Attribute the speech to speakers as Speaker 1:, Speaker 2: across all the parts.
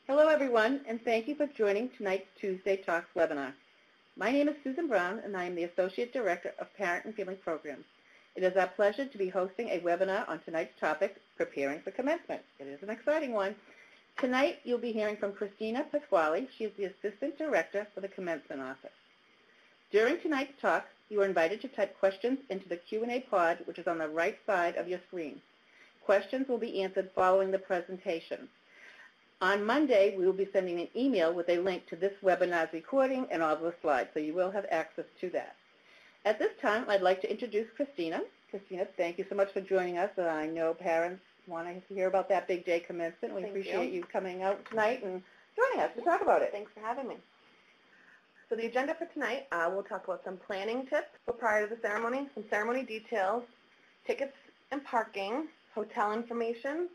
Speaker 1: Hello everyone, and thank you for joining tonight's Tuesday Talks webinar. My name is Susan Brown, and I am the Associate Director of Parent and Family Programs. It is our pleasure to be hosting a webinar on tonight's topic, Preparing for Commencement. It is an exciting one. Tonight you'll be hearing from Christina Pasquale. She is the Assistant Director for the Commencement Office. During tonight's talk, you are invited to type questions into the Q&A pod, which is on the right side of your screen. Questions will be answered following the presentation. On Monday, we will be sending an email with a link to this webinar's recording and all of the slides, so you will have access to that. At this time, I'd like to introduce Christina. Christina, thank you so much for joining us. I know parents want to hear about that big day commencement. We appreciate you coming out tonight and joining us to talk about it.
Speaker 2: Thanks for having me. So the agenda for tonight, we'll talk about some planning tips for prior to the ceremony, some ceremony details, tickets and parking, hotel information,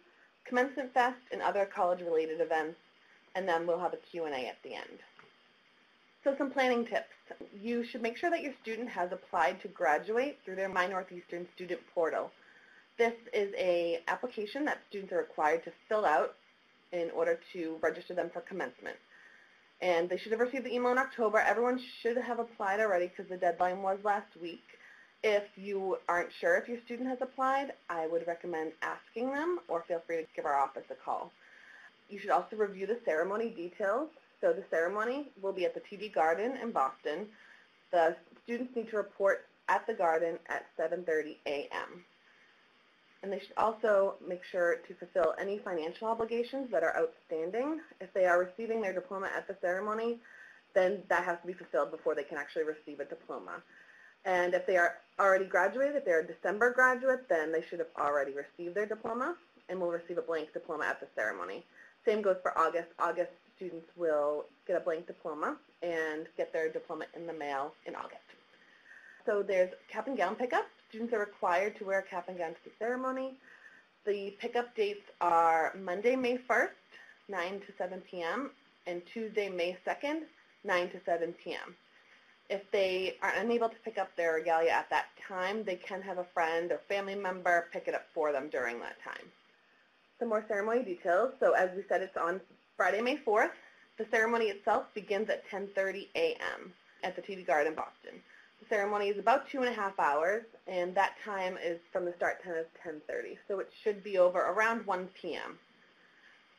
Speaker 2: Commencement Fest, and other college-related events, and then we'll have a Q&A at the end. So some planning tips. You should make sure that your student has applied to graduate through their My Northeastern student portal. This is an application that students are required to fill out in order to register them for commencement. And they should have received the email in October. Everyone should have applied already because the deadline was last week. If you aren't sure if your student has applied, I would recommend asking them, or feel free to give our office a call. You should also review the ceremony details. So the ceremony will be at the TD Garden in Boston. The students need to report at the garden at 7:30 a.m. And they should also make sure to fulfill any financial obligations that are outstanding. If they are receiving their diploma at the ceremony, then that has to be fulfilled before they can actually receive a diploma. And if they are already graduated, if they're a December graduate, then they should have already received their diploma and will receive a blank diploma at the ceremony. Same goes for August. August students will get a blank diploma and get their diploma in the mail in August. So there's cap and gown pickup. Students are required to wear a cap and gown to the ceremony. The pickup dates are Monday, May 1st, 9 to 7 p.m., and Tuesday, May 2nd, 9 to 7 p.m. If they are unable to pick up their regalia at that time, they can have a friend or family member pick it up for them during that time. Some more ceremony details. So as we said, it's on Friday, May 4th. The ceremony itself begins at 10:30 a.m. at the TD Garden, Boston. The ceremony is about 2.5 hours, and that time is from the start time of 10:30. So it should be over around 1 p.m.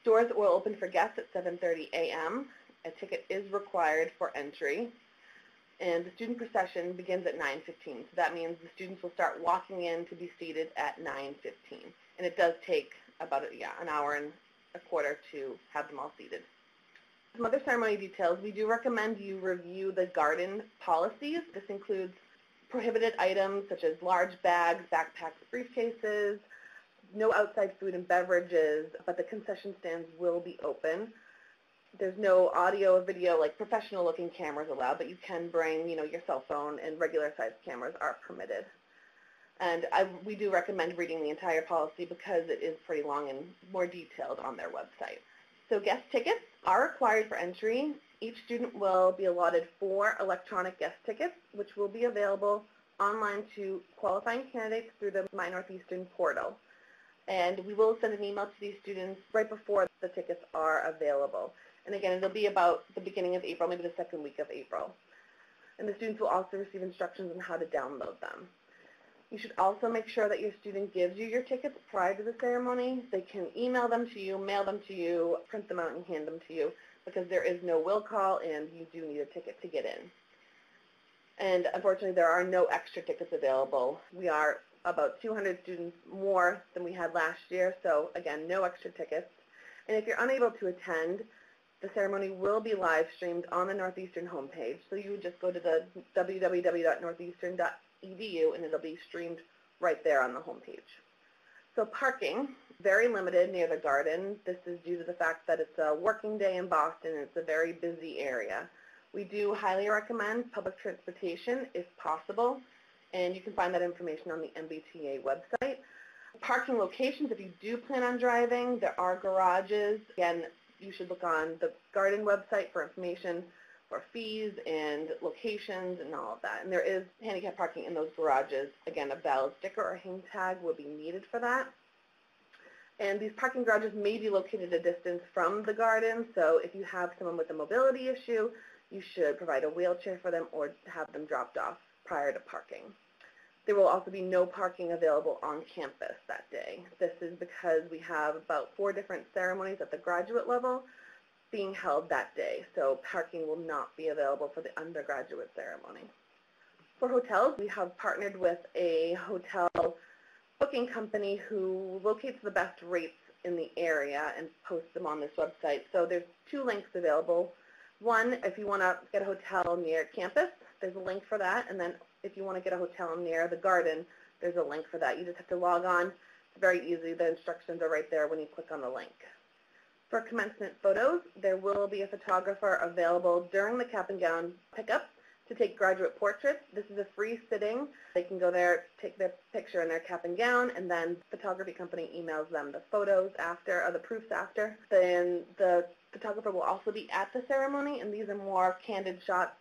Speaker 2: Doors will open for guests at 7:30 a.m. A ticket is required for entry. And the student procession begins at 9:15. So that means the students will start walking in to be seated at 9:15. And it does take about an hour and a quarter to have them all seated. Some other ceremony details. We do recommend you review the garden policies. This includes prohibited items such as large bags, backpacks, briefcases, no outside food and beverages, but the concession stands will be open. There's no audio or video, like professional-looking cameras allowed, but you can bring, your cell phone, and regular-sized cameras are permitted. And we do recommend reading the entire policy because it is pretty long and more detailed on their website. So guest tickets are required for entry. Each student will be allotted 4 electronic guest tickets, which will be available online to qualifying candidates through the My Northeastern portal. And we will send an email to these students right before the tickets are available. And again, it'll be about the beginning of April, maybe the second week of April. And the students will also receive instructions on how to download them. You should also make sure that your student gives you your tickets prior to the ceremony. They can email them to you, mail them to you, print them out and hand them to you, because there is no will call and you do need a ticket to get in. And unfortunately, there are no extra tickets available. We are about 200 students more than we had last year, so again, no extra tickets. And if you're unable to attend, the ceremony will be live streamed on the Northeastern homepage. So you would just go to the www.northeastern.edu and it'll be streamed right there on the homepage. So parking, very limited near the garden. This is due to the fact that it's a working day in Boston and it's a very busy area. We do highly recommend public transportation if possible, and you can find that information on the MBTA website. Parking locations, if you do plan on driving, there are garages. Again, you should look on the garden website for information for fees and locations and all of that. And there is handicap parking in those garages. Again, a valid sticker or hang tag will be needed for that. And these parking garages may be located a distance from the garden, so if you have someone with a mobility issue, you should provide a wheelchair for them or have them dropped off prior to parking. There will also be no parking available on campus that day. This is because we have about 4 different ceremonies at the graduate level being held that day, so parking will not be available for the undergraduate ceremony. For hotels, we have partnered with a hotel booking company who locates the best rates in the area and posts them on this website. So there's 2 links available. One, if you want to get a hotel near campus, there's a link for that. And then if you want to get a hotel near the garden, there's a link for that. You just have to log on. It's very easy. The instructions are right there when you click on the link. For commencement photos, there will be a photographer available during the cap and gown pickup to take graduate portraits. This is a free sitting. They can go there, take their picture in their cap and gown, and then the photography company emails them the photos after, or the proofs after. Then the photographer will also be at the ceremony, and these are more candid shots,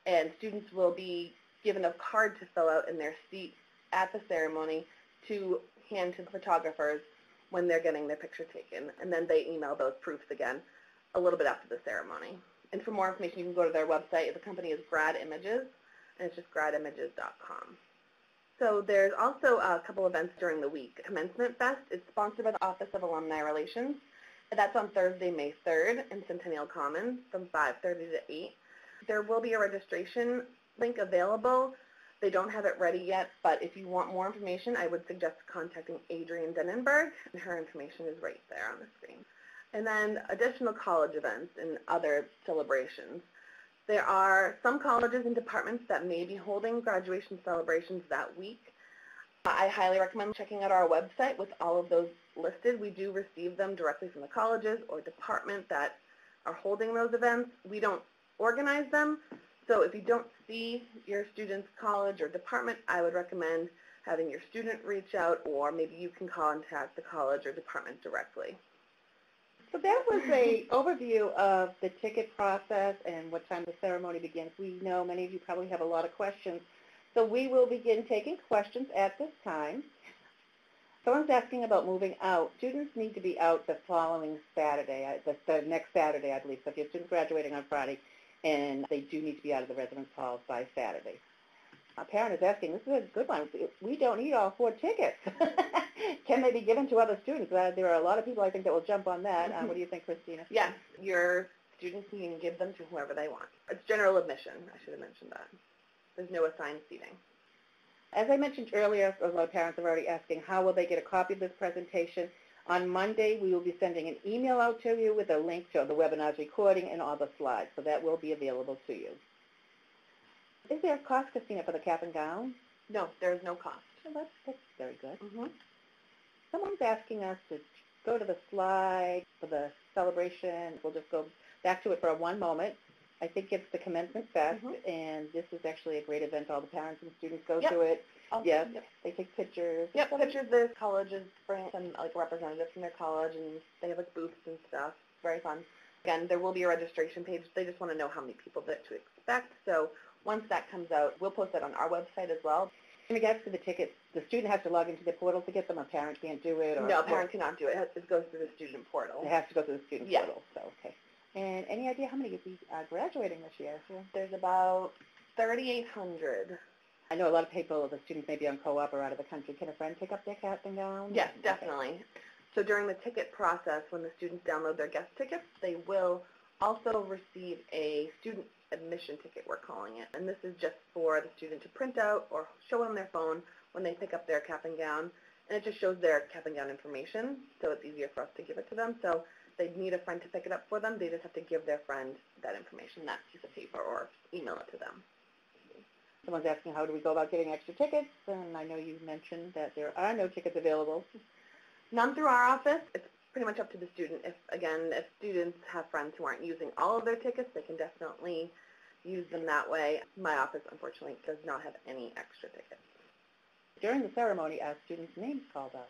Speaker 2: and students will be given a card to fill out in their seat at the ceremony to hand to the photographers when they're getting their picture taken, and then they email those proofs again a little bit after the ceremony. And for more information, you can go to their website. The company is Grad Images, and it's just gradimages.com. So there's also a couple events during the week. Commencement Fest is sponsored by the Office of Alumni Relations. And that's on Thursday, May 3rd in Centennial Commons from 5:30 to 8. There will be a registration link available. They don't have it ready yet, but if you want more information, I would suggest contacting Adrienne Denenberg, and her information is right there on the screen. And then additional college events and other celebrations. There are some colleges and departments that may be holding graduation celebrations that week. I highly recommend checking out our website with all of those listed. We do receive them directly from the colleges or department that are holding those events. We don't organize them, so if you don't see your student's college or department, I would recommend having your student reach out, or maybe you can contact the college or department directly.
Speaker 1: So that was an overview of the ticket process and what time the ceremony begins. We know many of you probably have a lot of questions, so we will begin taking questions at this time. Someone's asking about moving out. Students need to be out the following Saturday, the next Saturday, I believe. So if you have students graduating on Friday, and they do need to be out of the residence halls by Saturday. A parent is asking, this is a good one, we don't need all 4 tickets. Can they be given to other students? There are a lot of people, I think, that will jump on that. What do you think, Christina?
Speaker 2: Yes, your students, you can give them to whoever they want. It's general admission. I should have mentioned that. There's no assigned seating.
Speaker 1: As I mentioned earlier, a lot of parents are already asking, how will they get a copy of this presentation? On Monday, we will be sending an email out to you with a link to the webinar's recording and all the slides, so that will be available to you. Is there a cost, Christina, for the cap and gown?
Speaker 2: No, there is no cost.
Speaker 1: Oh, that's very good.
Speaker 2: Mm-hmm.
Speaker 1: Someone's asking us to go to the slide for the celebration. We'll just go back to it for one moment. I think it's the Commencement Fest, and this is actually a great event. All the parents and students go to it. Yes, they take pictures.
Speaker 2: Yep, pictures. There's colleges bring some representatives from their college, and they have booths and stuff. Very fun. Again, there will be a registration page. They just want to know how many people to expect. So once that comes out, we'll post that on our website as well.
Speaker 1: In regards to the tickets, the student has to log into the portal to get them. A parent can't do it? Or
Speaker 2: no, a parent cannot do it. It goes through the student portal.
Speaker 1: It has to go through the student portal. So, okay. And any idea how many will be graduating this year?
Speaker 2: There's about 3,800.
Speaker 1: I know a lot of people, the students may be on co-op or out of the country. Can a friend pick up their cap and gown?
Speaker 2: Yes, definitely. Okay. So during the ticket process, when the students download their guest tickets, they will also receive a student admission ticket, we're calling it. And this is just for the student to print out or show on their phone when they pick up their cap and gown. And it just shows their cap and gown information, so it's easier for us to give it to them. So if they need a friend to pick it up for them, they just have to give their friend that information, that piece of paper, or email it to them.
Speaker 1: Someone's asking, how do we go about getting extra tickets? And I know you mentioned that there are no tickets available.
Speaker 2: None through our office. It's pretty much up to the student. If students have friends who aren't using all of their tickets, they can definitely use them that way. My office, unfortunately, does not have any extra tickets.
Speaker 1: During the ceremony, are students' names called out?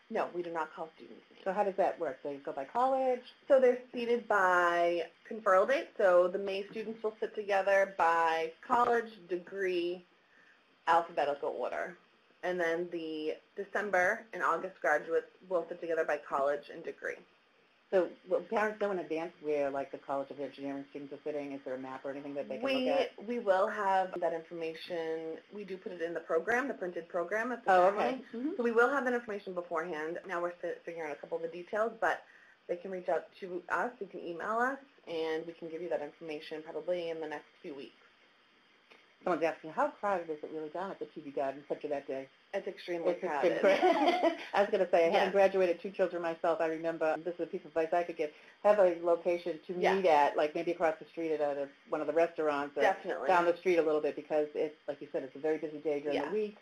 Speaker 2: No, we do not call students' names.
Speaker 1: So how does that work? They go by college?
Speaker 2: So they're seated by conferral date. So the May students will sit together by college, degree, alphabetical order. and then the December and August graduates will sit together by college and degree.
Speaker 1: So will parents know in advance where, like, the College of Engineering students are sitting? Is there a map or anything that they can look at?
Speaker 2: We will have that information. We do put it in the program, the printed program at the ceremony.
Speaker 1: Okay. Mm-hmm.
Speaker 2: So we will have that information beforehand. Now we're figuring out a couple of the details, but they can reach out to us. You can email us, and we can give you that information probably in the next few weeks.
Speaker 1: Someone's asking, how crowded is it really down at the TV Garden picture that day?
Speaker 2: It's extremely crowded.
Speaker 1: I was going to say,
Speaker 2: Yes.
Speaker 1: having graduated 2 children myself, I remember, this is a piece of advice I could give, have a location to meet at, like maybe across the street at one of the restaurants or
Speaker 2: Definitely.
Speaker 1: down the street a little bit, because it's, like you said, it's a very busy day during the week,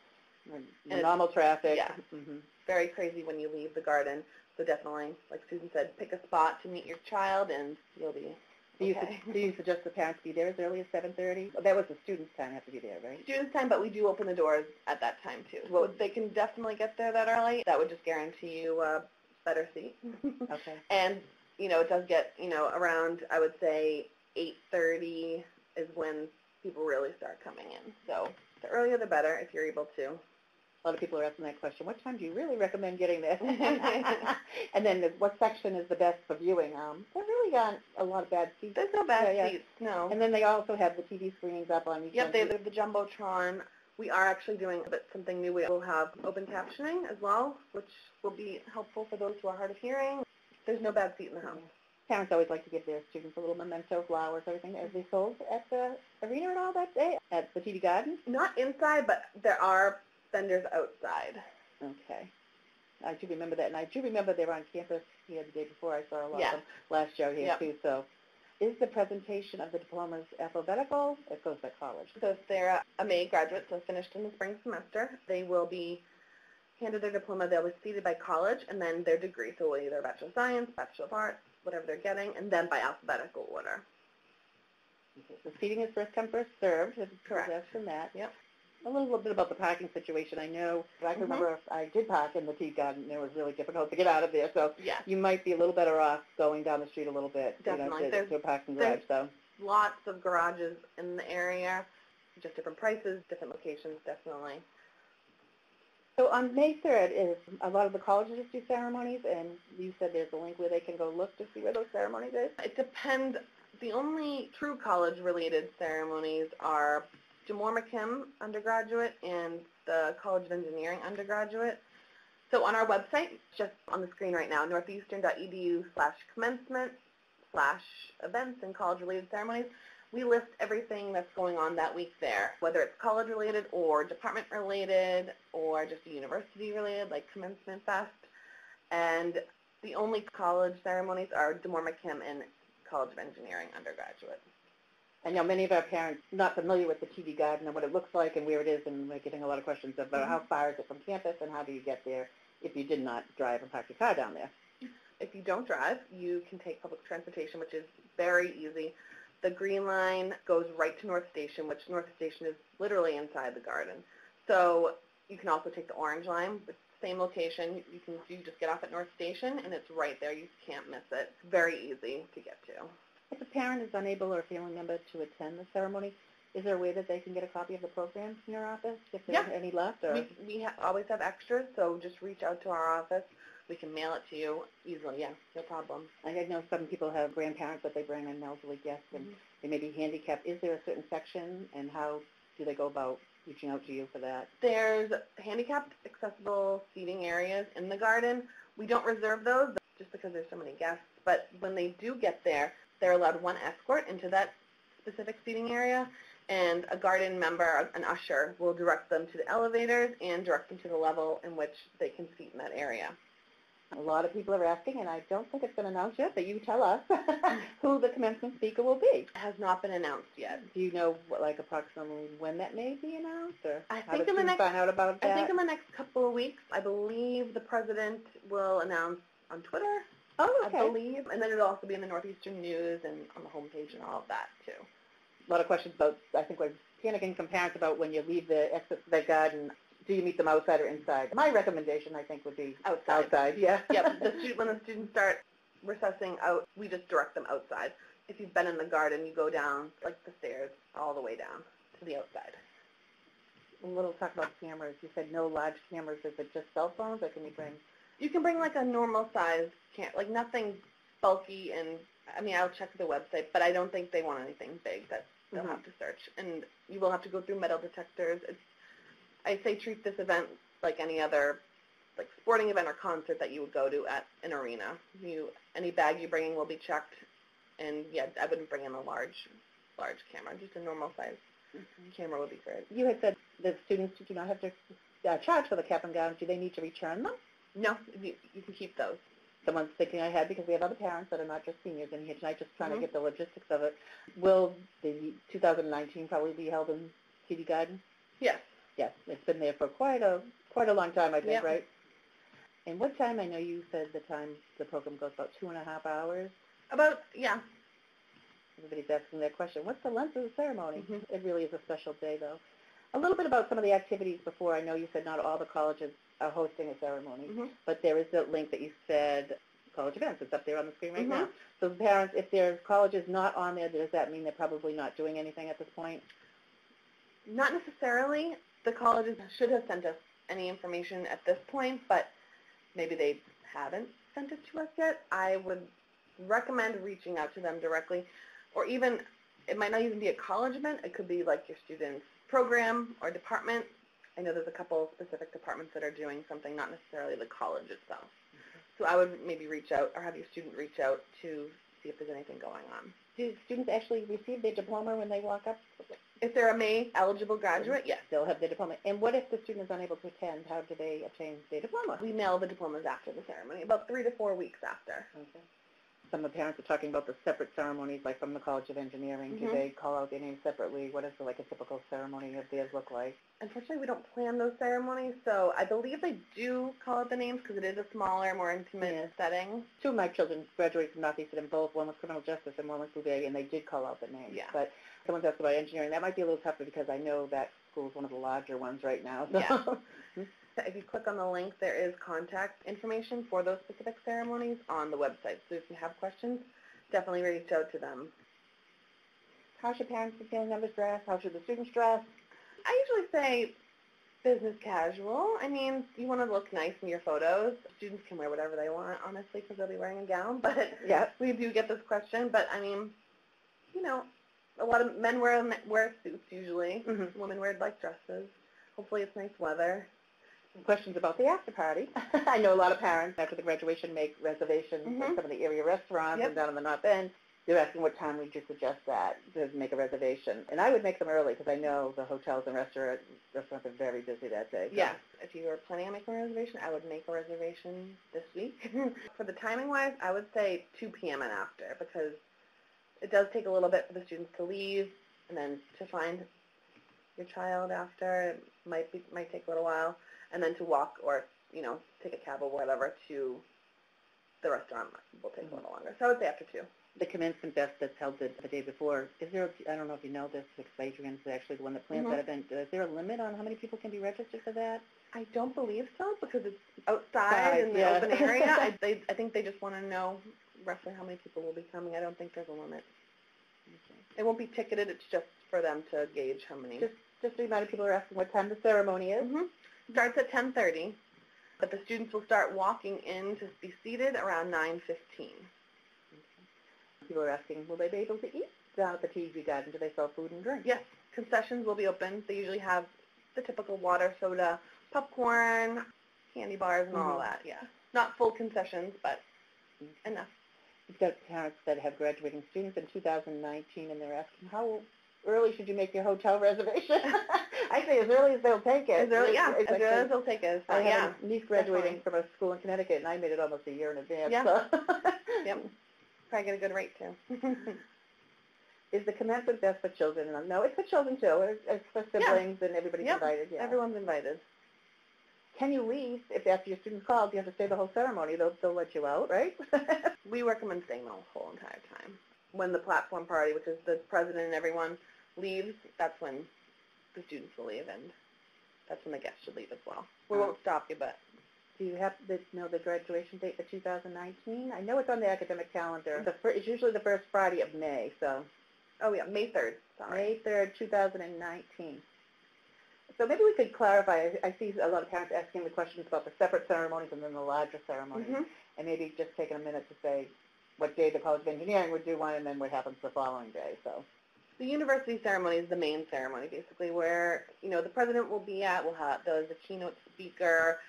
Speaker 2: And
Speaker 1: normal traffic.
Speaker 2: Yeah. Mm-hmm. Very crazy when you leave the garden. So definitely, like Susan said, pick a spot to meet your child, and you'll be okay.
Speaker 1: Do you suggest the parents be there as early as 7:30? That was the students' time, have to be there, right?
Speaker 2: Students' time, but we do open the doors at that time, too. Well, they can definitely get there that early. That would just guarantee you a better seat.
Speaker 1: Okay.
Speaker 2: And, it does get, around, I would say, 8:30 is when people really start coming in. So the earlier the better if you're able to.
Speaker 1: A lot of people are asking that question. What time do you really recommend getting there? And then what section is the best for viewing? There really aren't a lot of bad seats.
Speaker 2: There's no bad seats, no.
Speaker 1: And then they also have the TV screens up on each
Speaker 2: Yep, they have the Jumbotron. We are actually doing something new. We will have open captioning as well, which will be helpful for those who are hard of hearing. There's no bad seat in the house.
Speaker 1: Parents always like to give their students a little memento, flowers, everything. Are they sold at the arena and all that day, at the TV Garden?
Speaker 2: Not inside, but there are vendors outside.
Speaker 1: Okay. I do remember that, and I do remember they were on campus here the day before. I saw a lot of them last year here, too. So is the presentation of the diplomas alphabetical? It goes by college.
Speaker 2: So if they're a May graduate, so finished in the spring semester, they will be handed their diploma. They'll be seated by college, and then their degree. So either Bachelor of Science, Bachelor of Arts, whatever they're getting, and then by alphabetical order.
Speaker 1: Okay. The seating is first come, first served.
Speaker 2: Correct.
Speaker 1: That's from that.
Speaker 2: Yep.
Speaker 1: A little bit about the parking situation. I know, I can remember if I did park in the tea garden, and it was really difficult to get out of there. So you might be a little better off going down the street a little bit,
Speaker 2: definitely.
Speaker 1: To a parking garage. So
Speaker 2: lots of garages in the area, just different prices, different locations, definitely.
Speaker 1: So on May 3rd, is a lot of the colleges do ceremonies, and you said there's a link where they can go look to see where those ceremonies is?
Speaker 2: It depends. The only true college-related ceremonies are Jamore McKim undergraduate and the College of Engineering undergraduate. So on our website, just on the screen right now, northeastern.edu/commencement/events and college-related ceremonies, we list everything that's going on that week there, whether it's college-related or department-related or just university-related, like Commencement Fest. And the only college ceremonies are Jamore McKim and College of Engineering undergraduate.
Speaker 1: I know many of our parents are not familiar with the TV Garden and what it looks like and where it is, and we're getting a lot of questions about how far is it from campus and how do you get there if you did not drive and park your car down there.
Speaker 2: If you don't drive, you can take public transportation, which is very easy. The Green Line goes right to North Station, which North Station is literally inside the garden. So you can also take the Orange Line, the same location. You just get off at North Station, and it's right there. You can't miss it. It's very easy to get to.
Speaker 1: If a parent is unable or a family member to attend the ceremony, is there a way that they can get a copy of the programs in your office if there are any left? Or?
Speaker 2: We always have extras, so just reach out to our office. We can mail it to you easily, no problem.
Speaker 1: I know some people have grandparents that they bring in elderly guests, and they may be handicapped. Is there a certain section, and how do they go about reaching out to you for that?
Speaker 2: There's handicapped accessible seating areas in the garden. We don't reserve those just because there's so many guests, but when they do get there, they're allowed one escort into that specific seating area, and a garden member, an usher, will direct them to the elevators and direct them to the level in which they can seat in that area.
Speaker 1: A lot of people are asking, and I don't think it's been announced yet, but you tell us who the commencement speaker will be.
Speaker 2: It has not been announced yet.
Speaker 1: Do you know, approximately when that may be announced, or
Speaker 2: I
Speaker 1: how
Speaker 2: think
Speaker 1: does students find out about that?
Speaker 2: I think in the next couple of weeks. I believe the president will announce on Twitter.
Speaker 1: Oh, okay.
Speaker 2: I believe, and then it'll also be in the Northeastern News and on the homepage and all of that, too.
Speaker 1: A lot of questions about, I think we're panicking from parents about when you leave the exit to the garden, do you meet them outside or inside? My recommendation, I think, would be outside. Yeah.
Speaker 2: Yep. When the students start recessing out, we just direct them outside. If you've been in the garden, you go down, like the stairs, all the way down to the outside.
Speaker 1: A little talk about cameras. You said no large cameras. Is it just cell phones, or can you bring?
Speaker 2: You can bring like a normal size like nothing bulky, and I mean, I'll check the website, but I don't think they want anything big that they'll have to search. And you will have to go through metal detectors. I say treat this event like any other like sporting event or concert that you would go to at an arena. Any bag you bring in will be checked, and yeah, I wouldn't bring in a large camera. Just a normal size camera would be great.
Speaker 1: You had said the students do not have to charge for the cap and gown. Do they need to return them?
Speaker 2: No, you can keep those.
Speaker 1: Someone's thinking ahead because we have other parents that are not just seniors in here tonight, just trying to get the logistics of it. Will the 2019 probably be held in TD Garden?
Speaker 2: Yes.
Speaker 1: Yes, it's been there for quite a long time, I think, right? And what time? I know you said the program goes about 2.5 hours.
Speaker 2: About, yeah.
Speaker 1: Everybody's asking that question. What's the length of the ceremony? It really is a special day, though. A little bit about some of the activities before. I know you said not all the colleges are hosting a ceremony, but there is that link that you said, college events. It's up there on the screen right now. So the parents, if their college is not on there, does that mean they're probably not doing anything at this point?
Speaker 2: Not necessarily. The colleges should have sent us any information at this point, but maybe they haven't sent it to us yet. I would recommend reaching out to them directly, or even, it might not even be a college event. It could be like your student's program or department. I know there's a couple specific departments that are doing something, not necessarily the college itself. So I would maybe reach out or have your student reach out to see if there's anything going on.
Speaker 1: Do students actually receive their diploma when they walk up?
Speaker 2: If they're a May eligible graduate, yes.
Speaker 1: They'll have their diploma. And what if the student is unable to attend? How do they obtain their diploma?
Speaker 2: We mail the diplomas after the ceremony, about 3 to 4 weeks after.
Speaker 1: Okay. Some of the parents are talking about the separate ceremonies, like from the College of Engineering. Do they call out their names separately? What does like a typical ceremony of theirs look like?
Speaker 2: Unfortunately, we don't plan those ceremonies, so I believe they do call out the names because it is a smaller, more intimate setting. 2 of my children graduated from Northeastern in both. One was criminal justice and one was Bouvet, and they did call out the names.
Speaker 1: Yeah. But someone's asked about engineering. That might be a little tougher because I know that school is one of the larger ones right now. So.
Speaker 2: Yeah. If you click on the link, there is contact information for those specific ceremonies on the website. So if you have questions, definitely reach out to them.
Speaker 1: How should parents and family members dress? How should the students dress?
Speaker 2: I usually say business casual. I mean, you want to look nice in your photos. Students can wear whatever they want, honestly, because they'll be wearing a gown. But we do get this question. But, I mean, you know, a lot of men wear suits usually. Women wear like dresses. Hopefully it's nice weather.
Speaker 1: Questions about the after party. I know a lot of parents after the graduation make reservations in some of the area restaurants and down in the North End. They're asking what time would you suggest that to make a reservation. And I would make them early because I know the hotels and restaurants are very busy that day. So.
Speaker 2: Yes. If you were planning on making a reservation, I would make a reservation this week. For the timing-wise, I would say 2 p.m. and after because it does take a little bit for the students to leave and then to find your child after. It might take a little while. And then to walk or, you know, take a cab or whatever to the restaurant will take a little longer. So I would say after 2.
Speaker 1: The Commencement Fest that's held the day before, is there, I don't know if you know this, because Adrian's actually the one that plans that event. Is there a limit on how many people can be registered for that?
Speaker 2: I don't believe so because it's outside in the open area. I think they just want to know roughly how many people will be coming. I don't think there's a limit. It won't be ticketed. It's just for them to gauge how many.
Speaker 1: Just a reminder, people are asking what time the ceremony is.
Speaker 2: Starts at 10:30, but the students will start walking in to be seated around 9:15.
Speaker 1: People are asking, will they be able to eat down at the TD Garden? Do they sell food and drink?
Speaker 2: Yes, concessions will be open. They usually have the typical water, soda, popcorn, candy bars, and all that, Not full concessions, but enough.
Speaker 1: We've got parents that have graduating students in 2019, and they're asking, how early should you make your hotel reservation? I say as early as they'll take it.
Speaker 2: As early as they'll take it.
Speaker 1: I have a niece graduating from a school in Connecticut, and I made it almost a year in advance.
Speaker 2: Yeah.
Speaker 1: So.
Speaker 2: Yep. Probably get a good rate, too.
Speaker 1: Is the Commencement Fest for children? No, it's for children, too. It's for siblings, and everybody's invited. Yeah.
Speaker 2: Everyone's invited.
Speaker 1: Can you leave if after your student calls, you have to stay the whole ceremony? They'll let you out, right?
Speaker 2: We recommend staying the whole entire time. When the platform party, which is the president and everyone, leaves, that's when the students will leave, and that's when the guests should leave as well. We won't stop you, but...
Speaker 1: Do you have to know the graduation date for 2019? I know it's on the academic calendar. It's usually the first Friday of May, so...
Speaker 2: Oh, yeah, May 3rd. Sorry.
Speaker 1: May 3rd, 2019. So maybe we could clarify. I see a lot of parents asking the questions about the separate ceremonies and then the larger ceremonies, and maybe just taking a minute to say what day the College of Engineering would do one and then what happens the following day. So
Speaker 2: the university ceremony is the main ceremony, basically, where, the president will be at, there's a keynote speaker,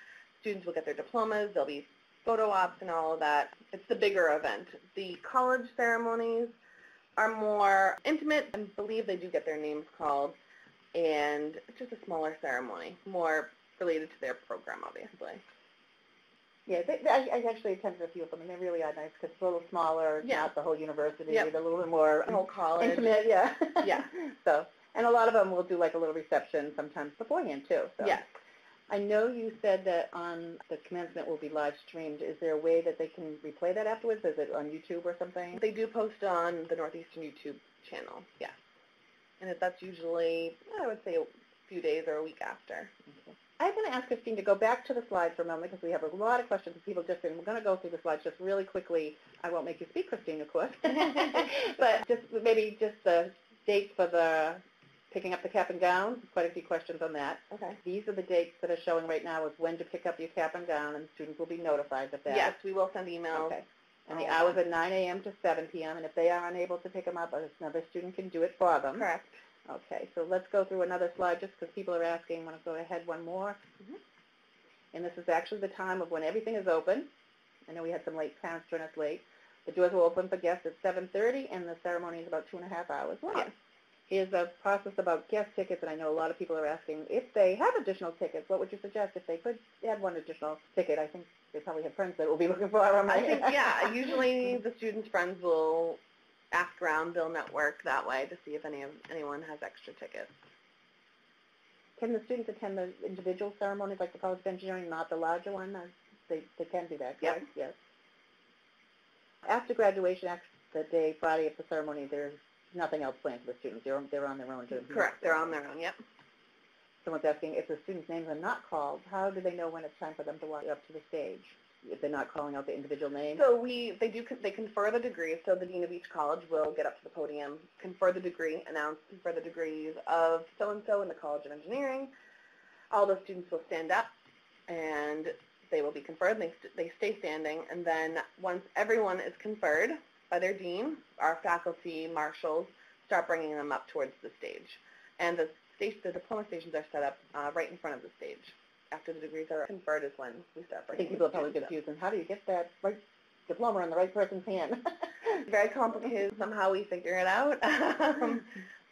Speaker 2: students will get their diplomas, there'll be photo ops and all of that. It's the bigger event. The college ceremonies are more intimate. I believe they do get their names called, and it's just a smaller ceremony, more related to their program, obviously.
Speaker 1: Yeah, I actually attended a few of them, and they really are nice because it's a little smaller, not the whole university.
Speaker 2: Yep.
Speaker 1: They're a little bit more
Speaker 2: the whole college.
Speaker 1: Intimate, yeah.
Speaker 2: Yeah.
Speaker 1: So, and a lot of them will do like a little reception sometimes beforehand too. So.
Speaker 2: Yes.
Speaker 1: I know you said that on the commencement will be live streamed. Is there a way that they can replay that afterwards? Is it on YouTube or something?
Speaker 2: They do post on the Northeastern YouTube channel, yes. And that's usually, I would say, a few days or a week after.
Speaker 1: Okay. I'm going to ask Christine to go back to the slides for a moment because we have a lot of questions. People just in. We're going to go through the slides just really quickly. I won't make you speak, Christine, of course. But maybe just the dates for the picking up the cap and gown. Quite a few questions on that.
Speaker 2: Okay.
Speaker 1: These are the dates that are showing right now of when to pick up your cap and gown, and students will be notified of that.
Speaker 2: Yes, we will send emails.
Speaker 1: Okay. And the hours are 9 a.m. to 7 p.m., and if they are unable to pick them up, another student can do it for them.
Speaker 2: Correct.
Speaker 1: Okay, so let's go through another slide just because people are asking. I want to go ahead one more. And this is actually the time of when everything is open. I know we had some late parents join us late. The doors will open for guests at 7:30, and the ceremony is about 2.5 hours long.
Speaker 2: Yes.
Speaker 1: Here's a process about guest tickets, and I know a lot of people are asking if they have additional tickets, what would you suggest if they could add one additional ticket? I think they probably have friends that will be looking for them.
Speaker 2: I think, yeah, usually the students' friends will ask around, they'll network that way to see if anyone has extra tickets.
Speaker 1: Can the students attend the individual ceremonies like the College of Engineering, not the larger one? They can do that, correct? Yes. After graduation, the day, Friday of the ceremony, there's nothing else planned for the students. They're on their own.
Speaker 2: Correct. They're on their own, yep.
Speaker 1: Someone's asking if the students' names are not called, how do they know when it's time for them to walk up to the stage? If they're not calling out the individual names?
Speaker 2: So they confer the degrees. So the dean of each college will get up to the podium, confer the degrees of so-and-so in the College of Engineering. All the students will stand up, and they will be conferred. They stay standing, and then once everyone is conferred by their dean, our faculty marshals start bringing them up towards the stage. And the diploma stations are set up right in front of the stage. After the degrees are conferred is when we start
Speaker 1: I
Speaker 2: bringing
Speaker 1: think people are probably confused. And how do you get that right diploma in the right person's hand?
Speaker 2: Very complicated. Somehow we figure it out.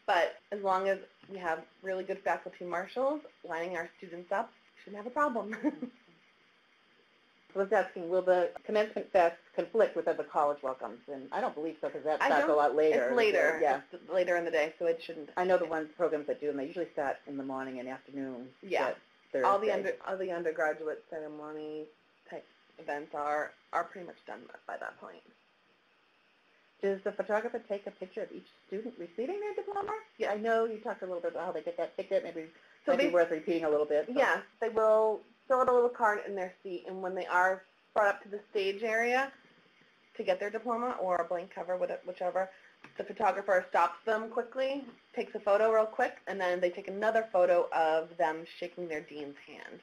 Speaker 2: But as long as we have really good faculty marshals lining our students up, we shouldn't have a problem.
Speaker 1: I was asking, will the commencement fest conflict with other college welcomes? And I don't believe so because that starts a lot later.
Speaker 2: It's later.
Speaker 1: Yeah.
Speaker 2: It's later in the day, so it shouldn't.
Speaker 1: I know the programs that do, and they usually start in the morning and afternoon.
Speaker 2: Yeah.
Speaker 1: All
Speaker 2: the undergraduate ceremony type events are pretty much done by that point.
Speaker 1: Does the photographer take a picture of each student receiving their diploma? Yeah, I know you talked a little bit about how they get that ticket. Maybe it might be worth repeating a little bit. So.
Speaker 2: Yes, they will fill out a little card in their seat, and when they are brought up to the stage area to get their diploma or a blank cover, whichever, the photographer stops them quickly, takes a photo real quick, and then they take another photo of them shaking their dean's hand.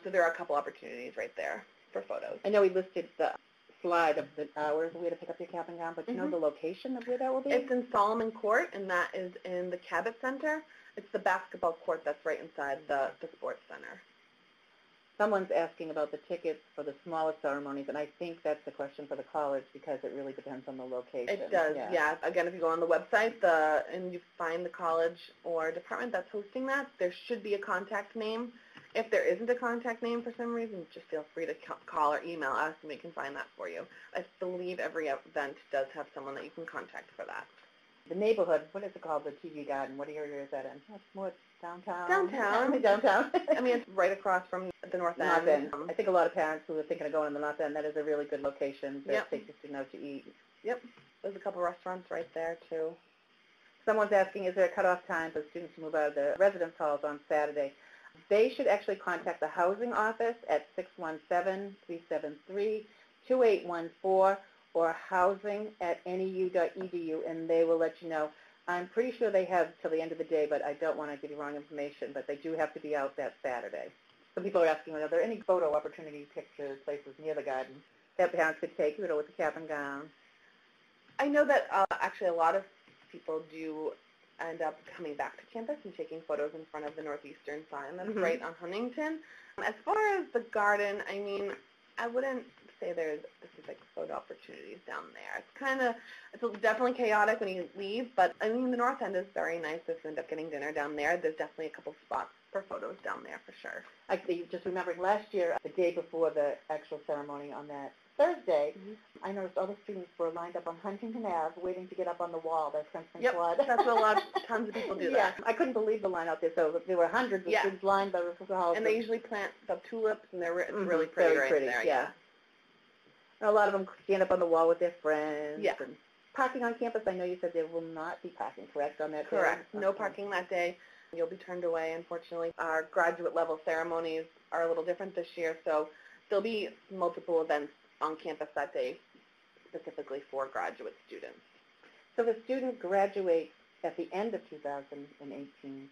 Speaker 2: So there are a couple opportunities right there for photos.
Speaker 1: I know we listed the slide of the hours where to pick up your cap and gown, but do you know the location of where that will be?
Speaker 2: It's in Solomon Court, and that is in the Cabot Center. It's the basketball court that's right inside the sports center.
Speaker 1: Someone's asking about the tickets for the smaller ceremonies, and I think that's a question for the college because it really depends on the location.
Speaker 2: It does, yeah. Again, if you go on the website and you find the college or department that's hosting that, there should be a contact name. If there isn't a contact name for some reason, just feel free to call or email us, and we can find that for you. I believe every event does have someone that you can contact for that.
Speaker 1: The neighborhood, what is it called, the TV Garden? What area is that in? That's more downtown.
Speaker 2: Downtown. I mean, it's right across from the North End.
Speaker 1: I think a lot of parents who are thinking of going to the North End, that is a really good location to take your student out to eat.
Speaker 2: Yep. There's a couple restaurants right there, too.
Speaker 1: Someone's asking, is there a cutoff time for students to move out of the residence halls on Saturday? They should actually contact the housing office at 617-373-2814 or housing@neu.edu, and they will let you know. I'm pretty sure they have till the end of the day, but I don't want to give you wrong information, but they do have to be out that Saturday. Some people are asking, are there any photo opportunity pictures, places near the garden that parents could take, with the cap and gown?
Speaker 2: I know that actually a lot of people do end up coming back to campus and taking photos in front of the Northeastern sign that's right on Huntington. As far as the garden, I mean, I wouldn't say there's specific photo opportunities down there. It's definitely chaotic when you leave, but I mean, the North End is very nice. If you end up getting dinner down there, there's definitely a couple spots for photos down there for sure.
Speaker 1: Just remembering last year, the day before the actual ceremony on that Thursday, I noticed all the students were lined up on Huntington Ave waiting to get up on the wall. That's Princeton Flood.
Speaker 2: That's what tons of people do that.
Speaker 1: I couldn't believe the line out there. So there were hundreds of students lined by the hall.
Speaker 2: And they usually plant the tulips, and it's really pretty right there.
Speaker 1: Yeah. And a lot of them stand up on the wall with their friends.
Speaker 2: Yeah.
Speaker 1: And parking on campus, I know you said there will not be parking, correct, on that day?
Speaker 2: Correct. No parking that day. You'll be turned away, unfortunately. Our graduate level ceremonies are a little different this year, so there'll be multiple events on campus that day specifically for graduate students.
Speaker 1: So the students graduate at the end of 2018.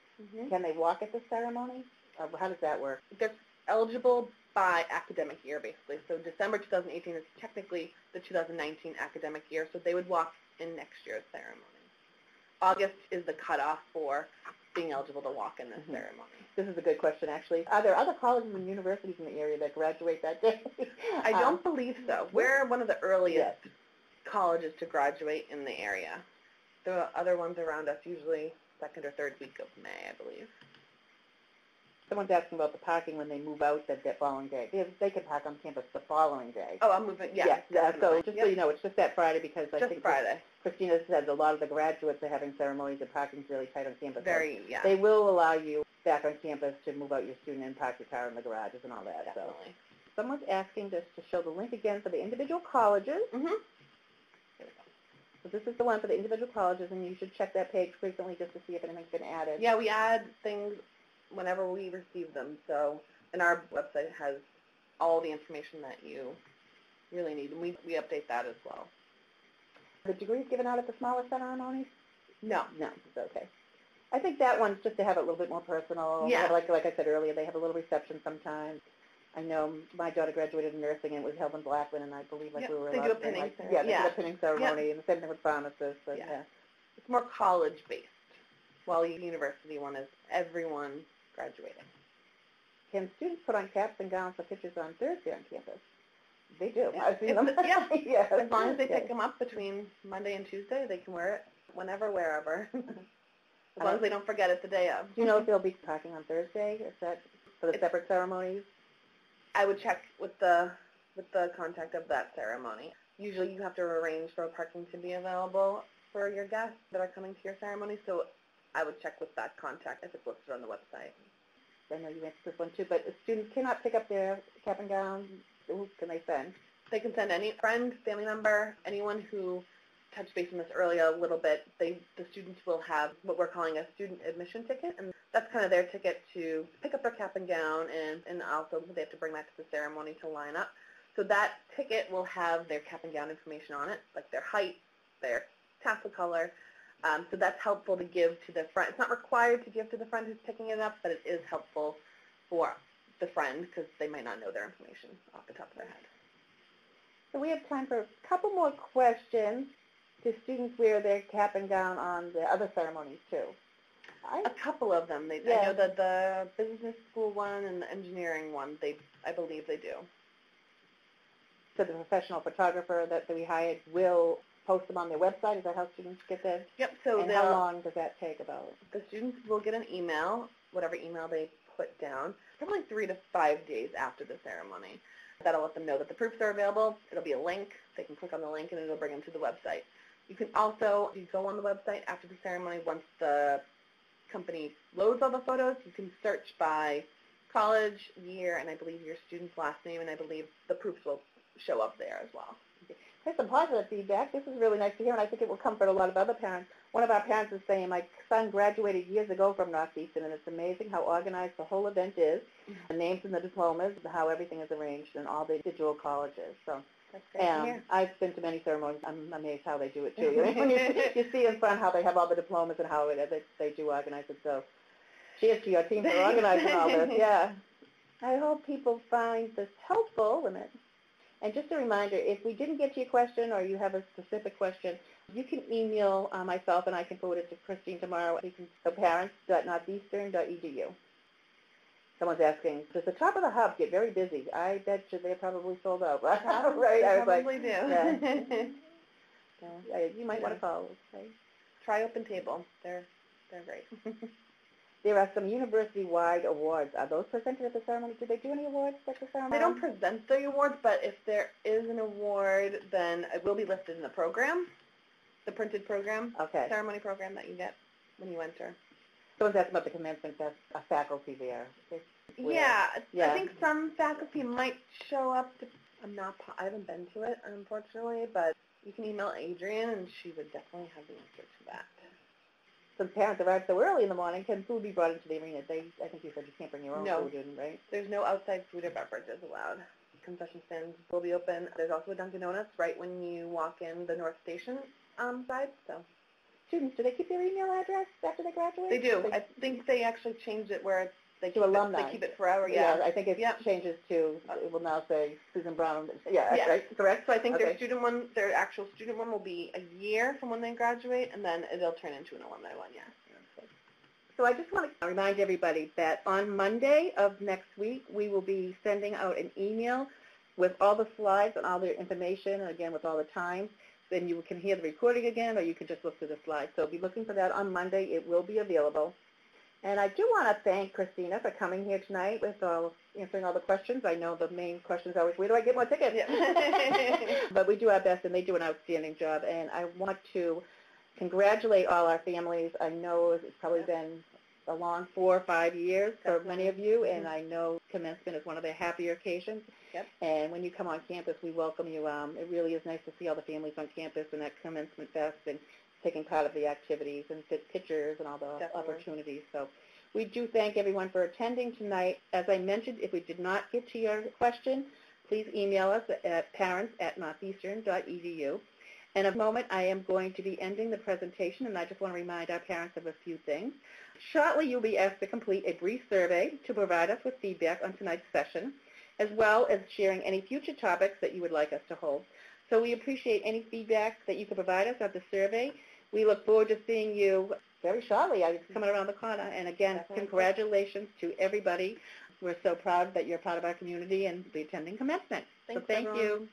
Speaker 1: Can they walk at the ceremony? How does that work?
Speaker 2: They're eligible by academic year, basically. So December 2018 is technically the 2019 academic year, so they would walk in next year's ceremony. August is the cutoff for being eligible to walk in this ceremony.
Speaker 1: This is a good question, actually. Are there other colleges and universities in the area that graduate that day?
Speaker 2: I don't believe so. We're one of the earliest colleges to graduate in the area. The other ones around us usually second or third week of May, I believe.
Speaker 1: Someone's asking about the parking when they move out that following day. They can park on campus the following day.
Speaker 2: Oh, I'm moving,
Speaker 1: so just so you know, it's just that Friday because I think
Speaker 2: Friday.
Speaker 1: Christina said a lot of the graduates are having ceremonies and parking's really tight on campus.
Speaker 2: They
Speaker 1: will allow you back on campus to move out your student and park your car in the garages and all that.
Speaker 2: Definitely.
Speaker 1: So someone's asking just to show the link again for the individual colleges. So this is the one for the individual colleges, and you should check that page frequently just to see if anything's been added.
Speaker 2: Yeah, we add things whenever we receive them. So, and our website has all the information that you really need, and we update that as well.
Speaker 1: The degrees given out at the smaller ceremonies?
Speaker 2: No.
Speaker 1: No, it's okay. I think that one's just to have it a little bit more personal.
Speaker 2: Yeah.
Speaker 1: Like I said earlier, they have a little reception sometimes. I know my daughter graduated in nursing, and it was held in Blackman, and I believe we were
Speaker 2: allowed
Speaker 1: to
Speaker 2: do a pinning ceremony.
Speaker 1: they did a pinning ceremony, and the same thing with pharmacists. But
Speaker 2: It's more college-based, while the university one is everyone graduating.
Speaker 1: Can students put on caps and gowns for pictures on Thursday on campus? They do.
Speaker 2: Yeah.
Speaker 1: I've seen them.
Speaker 2: As long as they pick them up between Monday and Tuesday, they can wear it whenever, wherever. As long as they don't forget it the day of.
Speaker 1: Do you know if they'll be parking on Thursday? Is that for the separate ceremonies?
Speaker 2: I would check with the contact of that ceremony. Usually you have to arrange for parking to be available for your guests that are coming to your ceremony, so I would check with that contact if it's listed on the website.
Speaker 1: I know you answered this one too, but if students cannot pick up their cap and gown, who can they send?
Speaker 2: They can send any friend, family member, anyone who touched base on this earlier a little bit. The students will have what we're calling a student admission ticket, and that's kind of their ticket to pick up their cap and gown, and also they have to bring that to the ceremony to line up. So that ticket will have their cap and gown information on it, like their height, their tassel color. So that's helpful to give to the friend. It's not required to give to the friend who's picking it up, but it is helpful for the friend because they might not know their information off the top of their head.
Speaker 1: So we have time for a couple more questions. Do students wear their cap and gown on the other ceremonies too?
Speaker 2: A couple of them. I know that the business school one and the engineering one, I believe they do.
Speaker 1: So the professional photographer that we hired will post them on their website? Is that how students get this?
Speaker 2: Yep. So
Speaker 1: and how long does that take about?
Speaker 2: The students will get an email, whatever email they put down, probably 3 to 5 days after the ceremony. That'll let them know that the proofs are available. It'll be a link. They can click on the link and it'll bring them to the website. You can also, if you go on the website after the ceremony, once the company loads all the photos, you can search by college, year, and I believe your student's last name, and I believe the proofs will show up there as well.
Speaker 1: There's some positive feedback. This is really nice to hear, and I think it will comfort a lot of other parents. One of our parents is saying, my son graduated years ago from Northeastern, and it's amazing how organized the whole event is, the names and the diplomas, how everything is arranged in all the individual colleges. So
Speaker 2: That's great to hear.
Speaker 1: I've been to many ceremonies. I'm amazed how they do it, too. When you see in front how they have all the diplomas and how they do organize it. So cheers to your team for organizing all this. Yeah. I hope people find this helpful. And just a reminder, if we didn't get to your question or you have a specific question, you can email myself and I can forward it to Christine tomorrow. So parents.northeastern.edu. Someone's asking, does the top of the hub get very busy? I bet you they're probably sold out. Right? I was
Speaker 2: probably
Speaker 1: like,
Speaker 2: do.
Speaker 1: Yeah, you might want to call. Right?
Speaker 2: Try Open Table. They're great.
Speaker 1: There are some university-wide awards. Are those presented at the ceremony? Do they do any awards at the ceremony?
Speaker 2: They don't present the awards, but if there is an award, then it will be listed in the program, the printed program, ceremony program that you get when you enter.
Speaker 1: Someone's asking about the commencement faculty there.
Speaker 2: Yeah, I think some faculty might show up. I haven't been to it, unfortunately, but you can email Adrienne, and she would definitely have the answer to that.
Speaker 1: Some parents arrive so early in the morning. Can food be brought into the arena? I think you said you can't bring your own food in, right?
Speaker 2: There's no outside food or beverages allowed. Concession stands will be open. There's also a Dunkin' Donuts right when you walk in the North Station side. So,
Speaker 1: students, do they keep their email address after they graduate?
Speaker 2: They do. I think they actually changed it where they keep
Speaker 1: alumni.
Speaker 2: They keep it forever.
Speaker 1: Yeah, I think it changes to. It will now say Susan Brown. Yeah. Right. Correct.
Speaker 2: So I think their actual student one will be a year from when they graduate, and then it'll turn into an alumni one. Yeah.
Speaker 1: So I just want to remind everybody that on Monday of next week, we will be sending out an email with all the slides and all the information, and again with all the times. Then you can hear the recording again, or you can just look through the slides. So be looking for that on Monday. It will be available. And I do want to thank Christina for coming here tonight with answering all the questions. I know the main question is always, where do I get more tickets? Yeah. But we do our best, and they do an outstanding job. And I want to congratulate all our families. I know it's probably been a long 4 or 5 years for many of you, and I know commencement is one of the happier occasions.
Speaker 2: Yep.
Speaker 1: And when you come on campus, we welcome you. It really is nice to see all the families on campus and at Commencement Fest and taking part of the activities and pictures and all the opportunities. So we do thank everyone for attending tonight. As I mentioned, if we did not get to your question, please email us at parents@northeastern.edu. In a moment, I am going to be ending the presentation, and I just want to remind our parents of a few things. Shortly, you'll be asked to complete a brief survey to provide us with feedback on tonight's session, as well as sharing any future topics that you would like us to hold. So we appreciate any feedback that you can provide us of the survey. We look forward to seeing you very shortly. It's coming around the corner. And again, congratulations to everybody. We're so proud that you're part of our community and be attending commencement.
Speaker 2: Thanks,
Speaker 1: so thank you.